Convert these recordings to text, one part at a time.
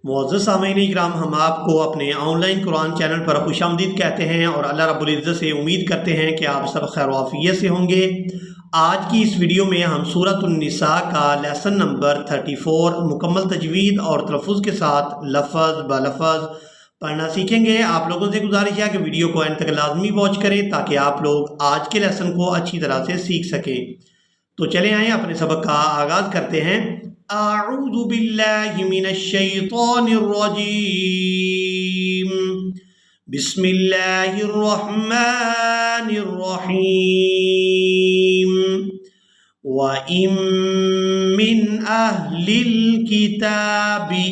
मुअज़्ज़ज़ सामीन इकराम, हम आपको अपने ऑनलाइन कुरान चैनल पर खुशामदीद कहते हैं और अल्लाह रब्बुल इज़्ज़त से उम्मीद करते हैं कि आप सब खैर वाफ़ियत से होंगे। आज की इस वीडियो में हम सूरतुन निसा का लेसन नंबर 34 मुकम्मल तजवीद और तलफ़ुज़ के साथ लफ़ज़ ब लफ़ज़ पढ़ना सीखेंगे। आप लोगों से गुजारिश है कि वीडियो को एंड तक लाजमी वॉच करें ताकि आप लोग आज के लेसन को अच्छी तरह से सीख सकें। तो चले आएँ अपने सबक का आगाज़ करते हैं। अऊज़ु बिल्लाहि मिनश शैतानिर रजीम। बिस्मिल्लाहिर रहमानिर रहीम। व इम मिन अहलिल किताबी,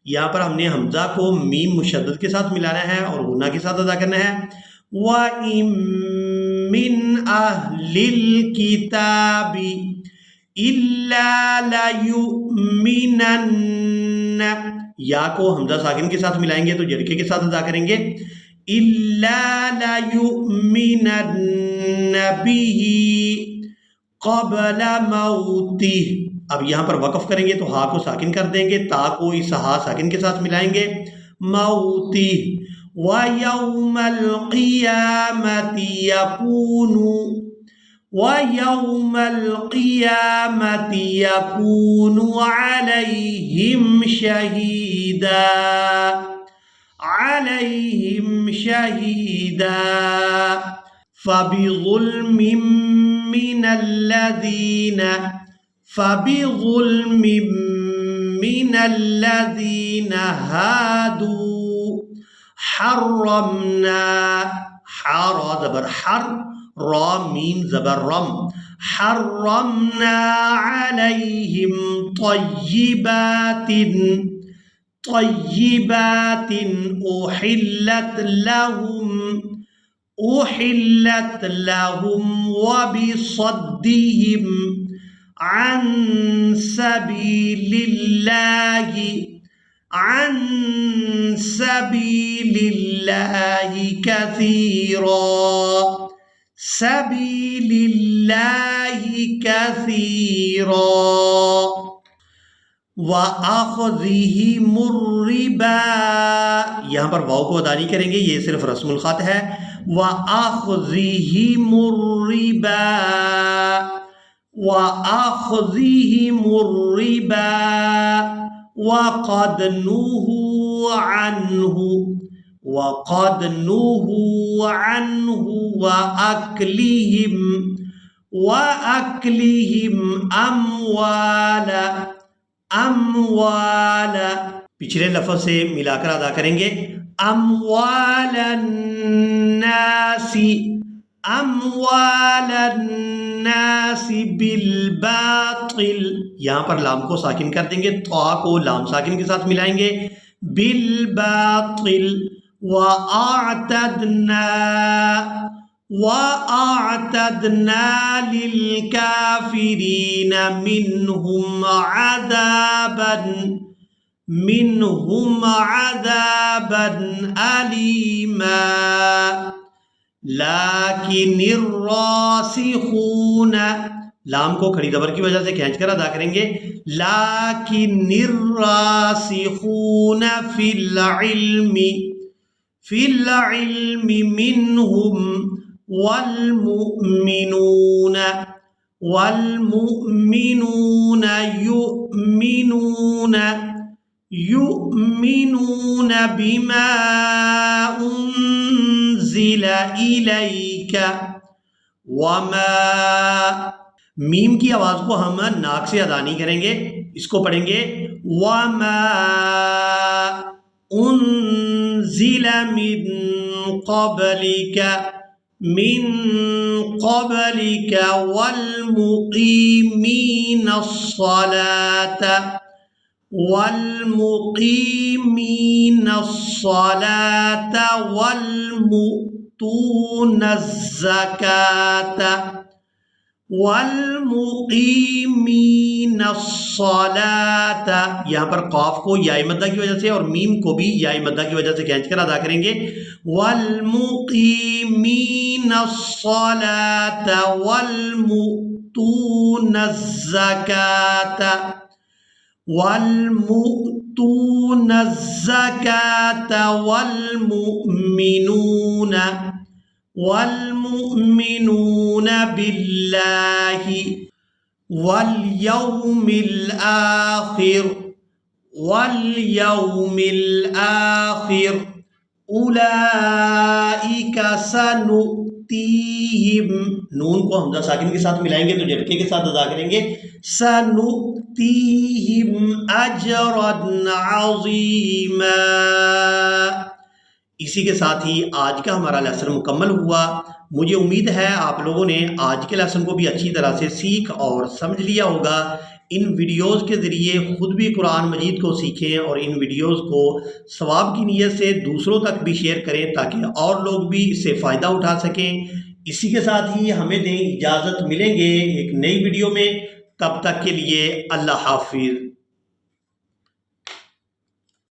यहाँ पर हमने हमजा को मीम मुशद्दद के साथ मिलाना है और गुन्ना के साथ अदा करना है। व इम मिन अहलिल किताबी इल्ला लयुमिनन्न, या को हमजा साकिन के साथ मिलाएंगे तो झटके के साथ अदा करेंगे। इल्ला लयुमिनन्न बिही क़ब्ल मौतिह। अब यहाँ पर वक़फ़ करेंगे तो हा को साकिन कर देंगे, ता को इस हा साकिन के साथ मिलाएंगे। मौतिह व यौमल क़ियामति यकूनु, व यौमल क़ियामति यकूनु अलैहिम शहीदा, अलैहिम शहीदा। फ़बिज़ुल्मिम मिनल्लज़ीना हादू हर्रमना, हर ज़बर हर, रा मीम ज़बर रम, हर्रमना अलैहिम तय्यिबातिन, तय्यिबातिन उहिल्लत लहुम व बिसद्दिहिम अन सबीलिल्लाहि, अन सबीलिल्लाहि कसीरा, सबीलिल्लाहि कसीरा। व आख़िज़िहिमुर रिबा, यहाँ पर वाव को अदा नहीं करेंगे, ये सिर्फ रस्मुल ख़त है। व आख़िज़िहिमुर रिबा, व आख़िज़िहिमुर रिबा व क़द नुहू अन्हु, व क़द नुहू अन्हु व अक्लिहिम अम्वाला, अम्वाला पिछले लफ्ज़ से मिलाकर अदा करेंगे। अम्वालन्नासी, अम्वालन्नासी बिलबातिल, यहाँ पर लाम को साकिन कर देंगे, तो को लाम साकिन के साथ मिलाएंगे। बिलबातिल व आअतदना लिलकाफिरीन मिनहुम अज़ाबन अलीमा। लाकिनिर रासिखून, लाम को खड़ी ज़बर की वजह से खींच कर अदा करेंगे। लाकिनिर रासिखून फिल इल्मी मिनहुम वल मुमिनून युमिनून बिमा उन्ज़िला इलैका वमा, मीम की आवाज़ को हम नाक से अदा नहीं करेंगे, इसको पढ़ेंगे वमा उन्ज़िला मिन क़ब्लिका वल मुक़ीमीनस्सलात वल मुअतूनज़्ज़कात, वल मुक़ीमीनस्सलात, यहाँ पर क़ाफ को याए मद्दा की वजह से और मीम को भी याए मद्दा की वजह से खींच कर अदा करेंगे। वल मुक़ीमीनस्सलात वल मुअतूनज़्ज़कात, वल मुअतून ज़कात वल्मुमिनून बिल्लाहि वल्यौमिल आखिर उलाइका सनुतीहिम, नून को हमजा साकिन के साथ मिलाएंगे तो झटके के साथ अदा करेंगे, सनुतीहिम अजरन अज़ीमा। इसी के साथ ही आज का हमारा लेसन मुकम्मल हुआ। मुझे उम्मीद है आप लोगों ने आज के लेसन को भी अच्छी तरह से सीख और समझ लिया होगा। इन वीडियोस के ज़रिए ख़ुद भी कुरान मजीद को सीखें और इन वीडियोस को सवाब की नीयत से दूसरों तक भी शेयर करें ताकि और लोग भी इससे फ़ायदा उठा सकें। इसी के साथ ही हमें दें इजाज़त, मिलेंगे एक नई वीडियो में, तब तक के लिए अल्लाह हाफिज़।